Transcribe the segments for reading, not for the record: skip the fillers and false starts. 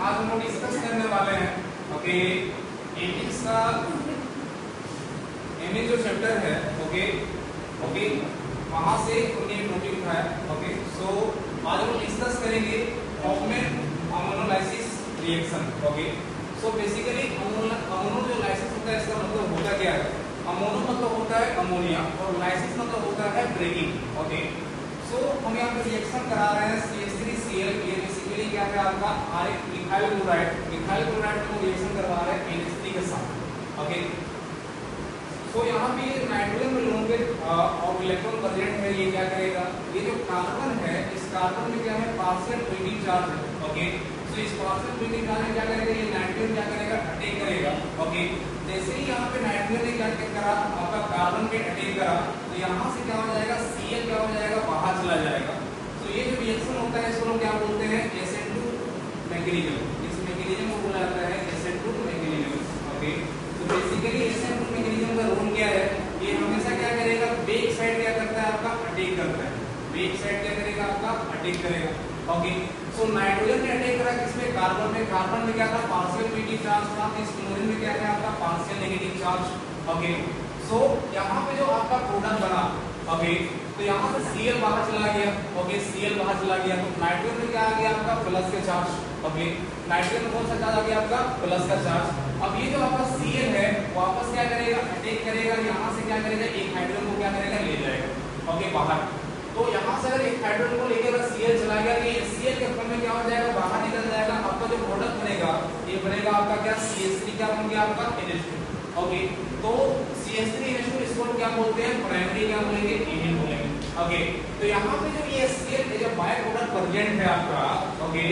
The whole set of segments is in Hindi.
आज हम लोग डिस्कस करने वाले हैं ओके एमिक्स का एमिक्स जो चैप्टर है ओके ओके वहां से उन्होंने टॉपिक उठाया ओके सो आज हम लोग डिस्कस करेंगे Hoffmann ammonolysis reaction okay so basically ammonolysis होता है, इसका मतलब होता क्या है? अमोनो मतलब होता है अमोनिया और लाइसिस मतलब होता है ब्रेकिंग ओके सो हम यहाँ पे रिएक्शन करा रहे हैं CH3Cl। ये बेसिकली क्या है आपका इथाइल क्लोराइड को रिएक्शन करवा रहे हैं NH3 के साथ ओके सो यहाँ पे नाइट्रोजन में लोगों के और इलेक्ट्रॉन प्रेजेंट है। ये क्या करेगा? ये जो कार्बन है इस कार्बन में क्या है पार्शियल ट्विनिंग चार्ज है ओके सो इस पार्शियल ट्विनिंग चार्ज में क्या करेगा? ये नाइट्रोजन क्या करेगा? अटैक करेगा ओके जैसे ही यहाँ पे नाइट्रोजन ने क्या करा आपका कार्बन पे अटैक करा तो यहाँ से क्या हो जाएगा? Cl क्या हो जाएगा? बाहर चला जाएगा। तो ये जो रिएक्शन होता है इसको लोग क्या बोलते हैं? SN2 mechanism. इस मैकेनिज्म को बोला जाता है SN2 मैकेनिज्म ओके तो बेसिकली SN2 मैकेनिज्म का रोल क्या है? ये हमेशा क्या करेगा? बैक साइड क्या करता है आपका? अटैक करता है। बैक साइड क्या करेगा? आपका अटैक करेगा ओके सो नाइट्रोजन ने अटैक करा किसमें? कार्बन में। कार्बन में क्या था? पार्शियल पॉजिटिव चार्ज था। इस क्लोरीन में क्या है आपका? Partial negative charge okay so यहाँ पे जो आपका प्रोडक्ट बना ओके तो यहाँ से Cl बाहर चला गया ओके Cl बाहर चला गया तो नाइट्रोजन में क्या आ गया आपका? प्लस का चार्ज ओके नाइट्रोजन में कौन सा चार्ज आ गया आपका? प्लस का चार्ज। अब ये जो आपका Cl है वापस क्या करेगा? अटैक करेगा। यहाँ से क्या करेगा? एक हाइड्रोजन को क्या करेगा? ले जाएगा ओके बाहर। तो यहाँ से अगर एक हाइड्रोजन को लेकर अगर Cl चला गया तो ये Cl के फॉर्म में क्या हो जाएगा? बाहर निकल जाएगा। आपका जो प्रोडक्ट बनेगा ये बनेगा आपका क्या? CH3 क्या बन गया आपका? NH2 ओके तो CH3NH2 इसको क्या बोलते हैं? प्राइमरी क्या बोलेंगे? एमीन बोलेंगे ओके तो यहाँ पे जो ये Cl जो बाय प्रोडक्ट प्रेजेंट है आपका ओके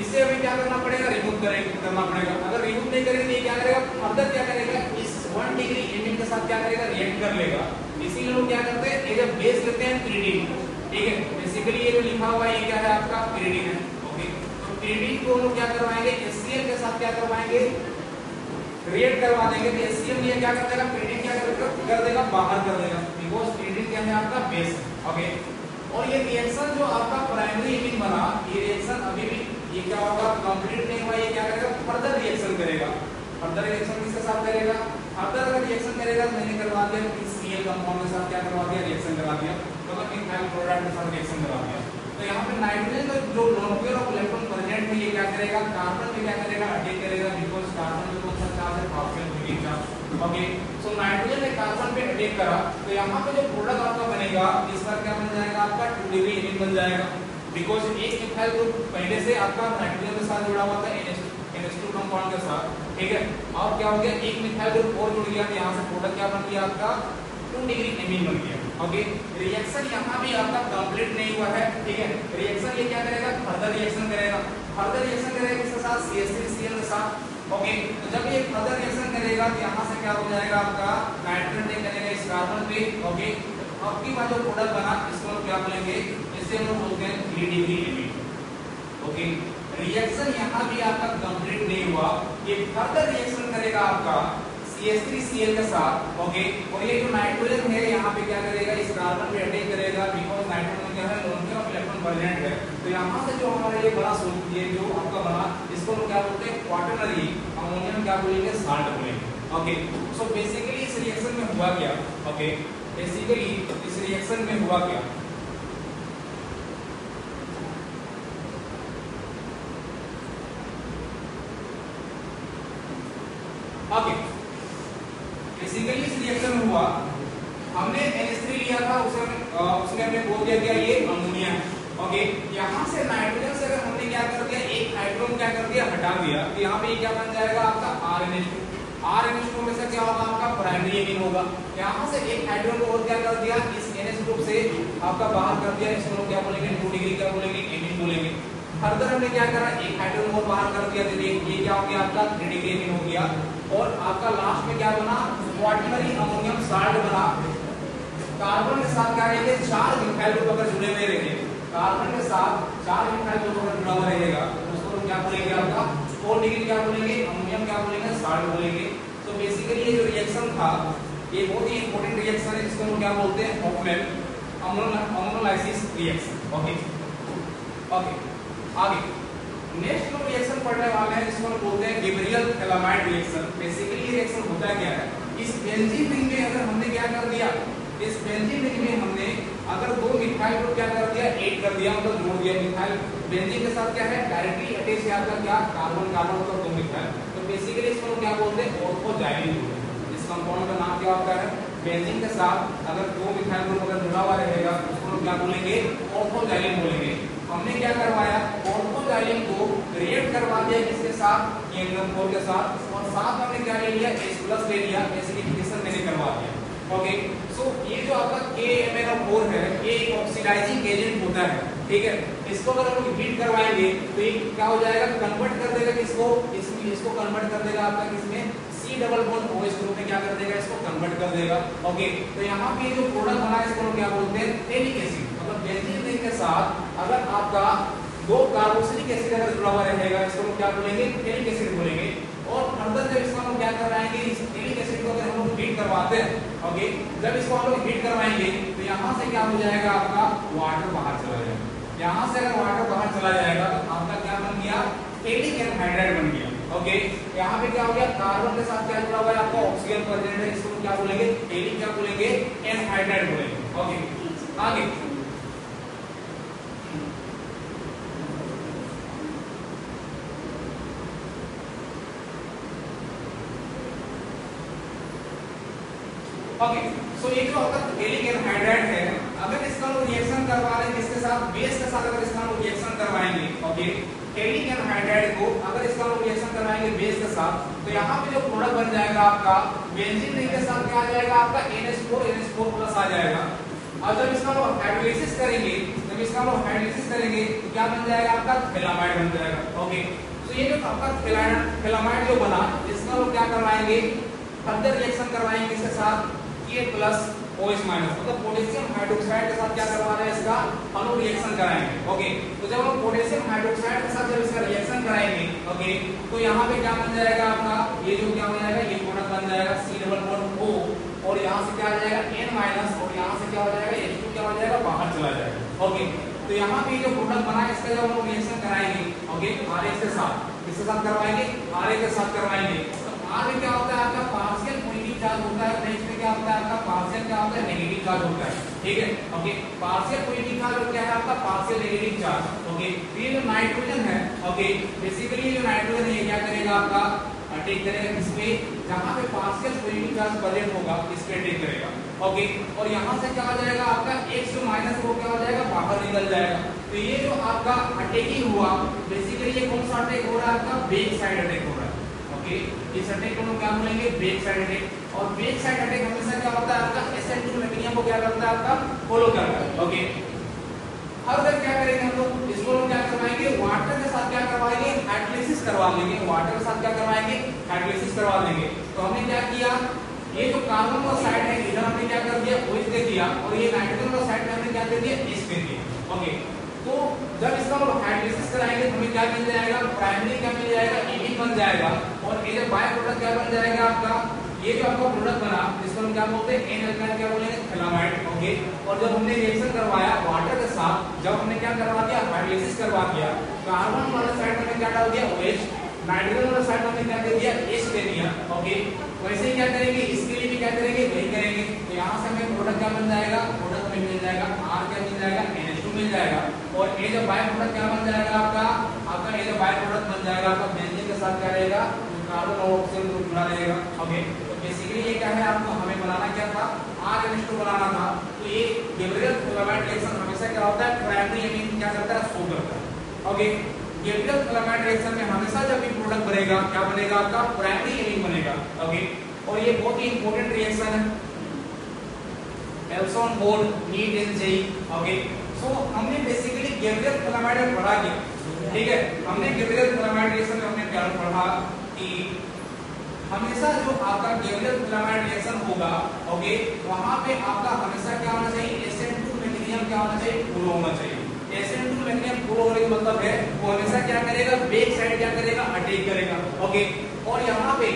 इसे अभी क्या करना पड़ेगा? रिमूव करना पड़ेगा। अगर रिमूव नहीं करेंगे तो ये क्या करेगा? फर्दर क्या करेगा? इस 1 डिग्री एमीन के साथ क्या करेगा? रिएक्ट कर लेगा। इसीलिए लोग क्या करते हैं? ये जब बेस लेते हैं pyridine ठीक है बेसिकली ये जो लिखा हुआ है ये क्या है आपका? pyridine है ओके तो pyridine को लोग क्या करवाएंगे? HCl के साथ क्या करवाएंगे? रिएक्ट करवा देंगे तो HCl ये क्या कर देगा? pyridine क्या कर देगा? बाहर कर देगा बिकॉज़ pyridine क्या है आपका? बेस ओके और ये रिएक्शन जो आपका प्राइमरी एमीन बना ये रिएक्शन अभी भी ये क्या होगा? कंप्लीट नहीं हुआ। ये क्या करेगा? फर्दर रिएक्शन करेगा। फर्दर रिएक्शन किसके साथ करेगा? फर्दर अगर रिएक्शन करेगा तो मैंने करवा दिया Cl कंपाउंड के साथ क्या करवा दिया? रिएक्शन करा दिया मतलब इथाइल क्लोराइड के साथ रिएक्शन करा दिया। तो यहाँ पे नाइट्रोजन का जो lone pair of electron present है ये क्या करेगा? कार्बन में क्या करेगा? अटैक करेगा बिकॉज़ कार्बन में कौन सा चार्ज है? Partial negative charge okay so nitrogen ने कार्बन पे अटैक करा तो यहाँ पे जो प्रोडक्ट आपका बनेगा इस बार क्या बन जाएगा? आपका 2 डिग्री एमीन बन जाएगा बिकॉज़ एक इथाइल ग्रुप पहले से आपका नाइट्रोजन के साथ जुड़ा हुआ था NH2 कंपाउंड के साथ ठीक है और क्या हो गया? एक मिथाइल ग्रुप और जुड़ गया तो यहाँ से प्रोडक्ट क्या बन गया आपका? 2 डिग्री एमीन बन गया ओके रिएक्शन यहाँ भी आपका कंप्लीट नहीं हुआ है ठीक है रिएक्शन ये क्या करेगा? फर्दर रिएक्शन करेगा किसके साथ? CH3Cl के साथ ओके तो जब ये फर्दर रिएक्शन करेगा तो यहाँ से क्या हो जाएगा आपका? नाइट्रोजन ने करेगा इस कार्बन पे ओके अब की बार जो प्रोडक्ट बना इसको हम क्या बोलेंगे? इसे हम बोलते हैं 3 डिग्री एमीन ओके रिएक्शन यहाँ भी आपका कंप्लीट नहीं हुआ। ये फर्दर रिएक्शन करेगा आपका CH3Cl के साथ ओके और ये जो नाइट्रोजन है यहाँ पे क्या करेगा? इस कार्बन पे अटैक करेगा बिकॉज़ नाइट्रोजन में क्या है? Lone pair of electron present है। तो यहाँ से जो हमारा ये बड़ा ये जो आपका बना इसको हम क्या बोलते हैं? क्वाटरनरी अमोनियम क्या बोलेंगे? साल्ट बोलेंगे ओके सो बेसिकली इस रिएक्शन में हुआ क्या? ओके बेसिकली इस रिएक्शन में हुआ क्या? ओके बेसिकली इस रिएक्शन में हुआ हमने NH3 लिया था उसने हमने बोल दिया क्या? ये अमोनिया ओके यहाँ से नाइट्रोजन से अगर हमने क्या कर दिया? एक हाइड्रोजन क्या कर दिया? हटा दिया तो यहाँ पे क्या बन जाएगा आपका? RNH2 में से क्या होगा? आपका प्राइमरी एमीन होगा। यहाँ से एक हाइड्रोजन को और क्या कर दिया? इस NH ग्रुप से आपका बाहर कर दिया इसको लोग क्या बोलेंगे? 2 डिग्री क्या बोलेंगे? एमीन बोलेंगे। फर्दर हमने क्या करा? एक हाइड्रोजन और बाहर कर दिया तो ये क्या हो गया? आपका 3 डिग्री एमीन हो गया और आपका लास्ट में क्या बना? क्वाटरनरी अमोनियम साल्ट बना। कार्बन के साथ क्या रहेंगे? 4 मिथाइल ग्रुप अगर जुड़े हुए रहेंगे कार्बन के साथ 4 मिथाइल ग्रुप अगर जुड़ा हुआ रहेगा तो उसको हम क्या बोलेंगे? आपका 4 डिग्री क्या बोलेंगे? अमोनियम क्या बोलेंगे? साल्ट बोलेंगे। तो बेसिकली ये जो रिएक्शन था ये बहुत ही इंपॉर्टेंट रिएक्शन है जिसको हम क्या बोलते हैं? Hoffmann ammonolysis reaction okay okay आगे नेक्स्ट जो रिएक्शन पढ़ने बोलते हैं गैब्रियल थैलामाइड रिएक्शन। बेसिकली ये रिएक्शन होता क्या है, इस बेंजीन रिंग में अगर हमने क्या कर दिया, इस बेंजीन रिंग में हमने अगर दो मिथाइल ग्रुप क्या कर दिया, ऐड कर दिया, मतलब जोड़ दिया। मिथाइल बेंजीन के साथ क्या है, डायरेक्टली अटैच है आपका क्या, कार्बन कार्बन मतलब दो मिथाइल। तो बेसिकली इसको क्या बोलते हैं, ऑर्थोजाइलिन बोलते हैं। इस कंपाउंड का नाम क्या होता है, बेंजीन के साथ अगर दो मिथाइल ग्रुप अगर जुड़ा हुआ रहेगा उसको क्या बोलेंगे, ऑर्थोजाइलिन बोलेंगे। हमने क्या करवाया, ऑर्थोजाइलिन को रिएक्ट करवा दिया किसके साथ, NH4 के साथ, और साथ हमने क्या ले लिया, H+ ले लिया, एसिडिफिकेशन मैंने करवा दिया। ओके, सो ये जो आपका KMnO4 है ये एक ऑक्सीडाइजिंग एजेंट होता है, ठीक है। इसको अगर हम हीट करवाएंगे तो ये क्या हो जाएगा, कन्वर्ट कर देगा किसको, इसको कन्वर्ट कर देगा आपका किसमें, C double bond OH group में क्या कर देगा, इसको कन्वर्ट कर देगा। ओके, तो यहाँ पे जो प्रोडक्ट बना है इसको क्या बोलते हैं, एलिक एसिड। मतलब बेंजीन रिंग के साथ अगर आपका दो कार्बोक्सिलिक एसिड अगर जुड़ा हुआ रहेगा इसको हम क्या बोलेंगे, एलिक एसिड बोलेंगे। और फर्दर जब इसको हम क्या करवाएंगे, इस एलिक एसिड को अगर हम लोग हीट करवाते हैं, ओके, जब इसको हम लोग हीट करवाएंगे तो यहाँ से क्या हो जाएगा, आपका वाटर बाहर चला जाएगा। यहाँ से अगर वाटर बाहर चला जाएगा तो आपका क्या बन गया, एलिक एनहाइड्राइड बन गया। ओके, यहाँ पे क्या हो गया, कार्बन के साथ क्या जुड़ा हुआ है आपका ऑक्सीजन प्रेजेंट है, इसको क्या बोलेंगे, एलिक क्या बोलेंगे, एनहाइड्राइड बोलेंगे। ओके, आगे ओके, सो ये जो आपका एलिक एनहाइड्राइड है, अगर इसका हम रिएक्शन करवा रहे हैं किसके साथ, बेस के साथ, अगर इसका हम रिएक्शन करवाएंगे, ओके, एलिक एनहाइड्राइड को अगर इसका हम रिएक्शन करवाएंगे बेस के साथ, तो यहाँ पे जो प्रोडक्ट बन जाएगा आपका बेंजीन रिंग के साथ क्या आ जाएगा, आपका NH4 आ जाएगा। और जब इसका हम हाइड्रोलाइसिस करेंगे, तो क्या बन जाएगा, आपका थैलामाइड बन जाएगा। ओके, तो ये जो आपका थैलामाइड जो बना, इसका हम क्या करवाएंगे, फर्दर रिएक्शन करवाएंगे इसके साथ K+OH-, मतलब पोटेशियम हाइड्रोक्साइड के साथ क्या करवा रहे हैं, इसका अणु रिएक्शन कराएंगे। ओके, तो जब हम पोटेशियम हाइड्रोक्साइड के साथ जब इसका रिएक्शन कराएंगे, ओके, तो यहाँ पे क्या बन जाएगा आपका, ये जो क्या हो जाएगा, ये प्रोडक्ट बन जाएगा C डबल बॉन्ड O, और यहाँ से क्या आ जाएगा N-, और यहाँ से क्या हो जाएगा, H2 क्या हो जाएगा, बाहर चला जाएगा। ओके, तो यहाँ पे जो प्रोडक्ट बना है इसका जब हम रिएक्शन कराएंगे, ओके, RH के साथ, किसके साथ करवाएंगे, RH के साथ करवाएंगे, R में क्या होता है, आपका पार्शियल पॉजिटिव चार्ज होता है, H में क्या होता है, आपका पार्शियल क्या होता है, नेगेटिव चार्ज होता है, ठीक है। ओके, पार्शियल पॉजिटिव चार्ज और क्या है आपका पार्शियल नेगेटिव चार्ज। ओके, ये जो नाइट्रोजन है, ओके, बेसिकली जो नाइट्रोजन है क्या करेगा, आपका अटैक करेगा इसमें, जहां पे पार्शियल पॉजिटिव चार्ज प्रेजेंट होगा इस पे अटैक करेगा। ओके, और यहाँ से क्या हो जाएगा, आपका X- वो क्या हो जाएगा, बाहर निकल जाएगा। तो ये जो आपका अटैकिंग हुआ, बेसिकली ये कौन सा अटैक हो रहा है, आपका बैक साइड अटैक हो रहा है। ओके, इस अटैक को हम क्या बोलेंगे, बैक साइड अटैक। और बैक साइड अटैक हमेशा क्या होता है, आपका SN2 मैकेनिज्म को क्या करता है, आपका फॉलो करता है। ओके, अब तक क्या करेंगे हम लोग, इसको हम क्या करवाएंगे, वाटर के साथ क्या करवाएंगे, हाइड्रोलाइसिस करवा लेंगे। वाटर के साथ क्या करवाएंगे, हाइड्रोलाइसिस करवा लेंगे। तो हमने क्या किया, ये जो कार्बन का साइड है इधर हमने क्या कर दिया, OH दे दिया, और ये नाइट्रोजन का साइड में हमने क्या दे दिया, H दे दिया। ओके, तो जब इसका हम हाइड्रोलाइसिस कराएंगे तो हमें क्या मिल जाएगा, प्राइमरी क्या मिल जाएगा, एमीन बन जाएगा, और ये जो बाय प्रोडक्ट क्या बन जाएगा आपका, ये जो आपका प्रोडक्ट बना इसको हम क्या बोलते हैं, एन अल्काइल क्या बोलेंगे, थैलामाइड। ओके, और जब हमने रिएक्शन करवाया वाटर के साथ, जब हमने क्या करवा दिया, हाइड्रोलाइसिस करवा दिया, कार्बन वाले साइड में क्या डाल दिया, OH, नाइट्रोजन वाले साइड में क्या दे दिया, H दे दिया। ओके, वैसे ही क्या करेंगे, इसके लिए भी क्या करेंगे, वही करेंगे। तो यहाँ से हमें प्रोडक्ट क्या बन जाएगा, प्रोडक्ट में मिल जाएगा R क्या मिल जाएगा, NH2 मिल जाएगा, और ये जो बाय प्रोडक्ट क्या बन जाएगा, आपका ये जो बाय प्रोडक्ट बन जाएगा आपका बेंजीन के साथ क्या रहेगा, कार्बन और ऑक्सीजन ग्रुप जुड़ा रहेगा। ओके, तो बेसिकली ये क्या है, आपको हमें बनाना क्या था, R-NH2 बनाना था। तो ये गैब्रियल थैलामाइड रिएक्शन हमेशा क्या होता है, प्राइमरी एमीन क्या करता है, शो करता है। ओके, गैब्रियल थैलामाइड रिएक्शन में हमेशा जब भी प्रोडक्ट बनेगा क्या बनेगा, आपका प्राइमरी एमीन बनेगा। ओके, और ये बहुत ही इंपॉर्टेंट रिएक्शन है, also in board NEET in JEE. Okay, so हमने बेसिकली गैब्रियल थैलामाइड पढ़ा क्या, ठीक है, हमने गैब्रियल थैलामाइड रिएक्शन में हमने क्या पढ़ा कि हमेशा जो आपका गैब्रियल थैलामाइड रिएक्शन होगा, ओके, वहां पे आपका हमेशा क्या होना चाहिए, SN2 मैकेनिज्म क्या होना चाहिए, फॉलो होना चाहिए। SN2 मैकेनिज्म फॉलो होने का मतलब है वो हमेशा क्या करेगा, बैक साइड क्या करेगा, अटैक करेगा। ओके, और यहाँ पे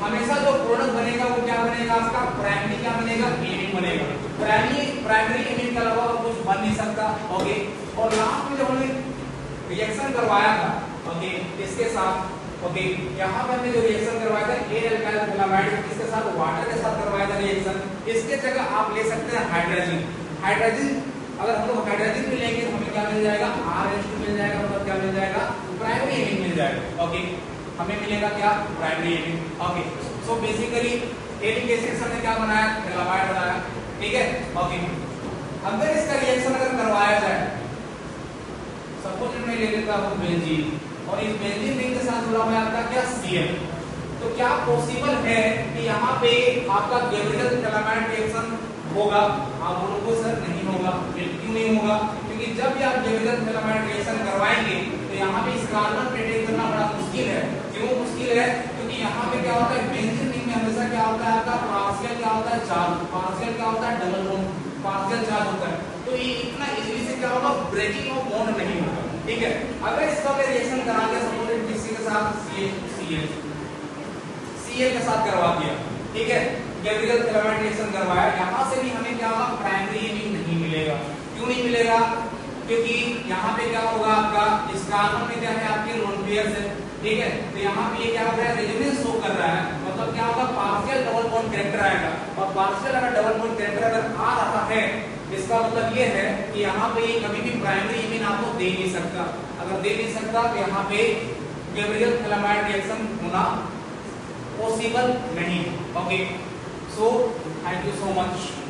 हमेशा जो प्रोडक्ट बनेगा वो क्या बनेगा, आपका प्राइमरी क्या बनेगा, एमीन बनेगा। प्राइमरी एमीन के अलावा कुछ बन नहीं सकता। ओके, और लास्ट में जब हमने रिएक्शन करवाया था, ओके, इसके साथ ओके यहाँ पे हमने जो रिएक्शन करवाया था ए अल्काइल फिनामाइड किसके साथ, वाटर के साथ करवाया था रिएक्शन। इसके जगह आप ले सकते हैं हाइड्रोजन। हाइड्रोजन अगर हम लोग हाइड्रोजन भी लेंगे तो हमें क्या मिल जाएगा, RH2 मिल जाएगा, मतलब क्या मिल जाएगा, प्राइमरी एमिन मिल जाएगा। ओके हमें मिलेगा क्या, primary amine. Okay so basically acetic acid से हमने क्या बनाया, फिनामाइड बनाया, ठीक है। ओके अगर इसका रिएक्शन अगर करवाया जाए, सपोज मैं ले लेता हूं बेंजीन और इस बेंजीन रिंग के साथ जुड़ा हुआ है आपका क्या, Cl, तो क्या पॉसिबल है कि यहाँ पे आपका गैब्रियल फिनामाइड रिएक्शन होगा? आप बोलोगे सर नहीं होगा। क्यों नहीं होगा? क्योंकि जब भी आप गैब्रियल फिनामाइड रिएक्शन करवाएंगे तो यहाँ पे इस कार्बन पे अटैक करना बड़ा मुश्किल है। क्यों मुश्किल है? क्योंकि यहाँ पे क्या होता है, बेंजीन रिंग में हमेशा क्या होता है आपका पार्शियल क्या होता है, चार्ज, पार्शियल क्या होता है, डबल बॉन्ड, पार्शियल चार्ज होता है। तो ये इतना इजीली से क्या होगा, ब्रेकिंग ऑफ बॉन्ड नहीं होगा, ठीक है। अगर इसका रिएक्शन करा दिया सपोज किसी के साथ Cl के साथ करवा दिया, ठीक है, गैब्रियल फिनामाइड रिएक्शन करवाया, यहाँ से भी हमें क्या होगा, प्राइमरी एमिन नहीं मिलेगा। क्यों नहीं मिलेगा? क्योंकि यहाँ पे क्या होगा आपका, इस कार्बन में क्या है आपके लोन पेयर्स है, ठीक है, तो यहाँ पे ये क्या हो रहा है, रेजोनेंस शो कर रहा है, मतलब क्या होगा, पार्शियल डबल बॉन्ड कैरेक्टर आएगा। और पार्शियल अगर डबल बॉन्ड कैरेक्टर अगर आ रहा है, इसका मतलब ये है कि यहाँ पे ये कभी भी प्राइमरी एमिन आपको दे नहीं सकता। अगर दे नहीं सकता तो यहाँ पे गैब्रियल फिनामाइड रिएक्शन होना पॉसिबल नहीं। Okay so thank you so much.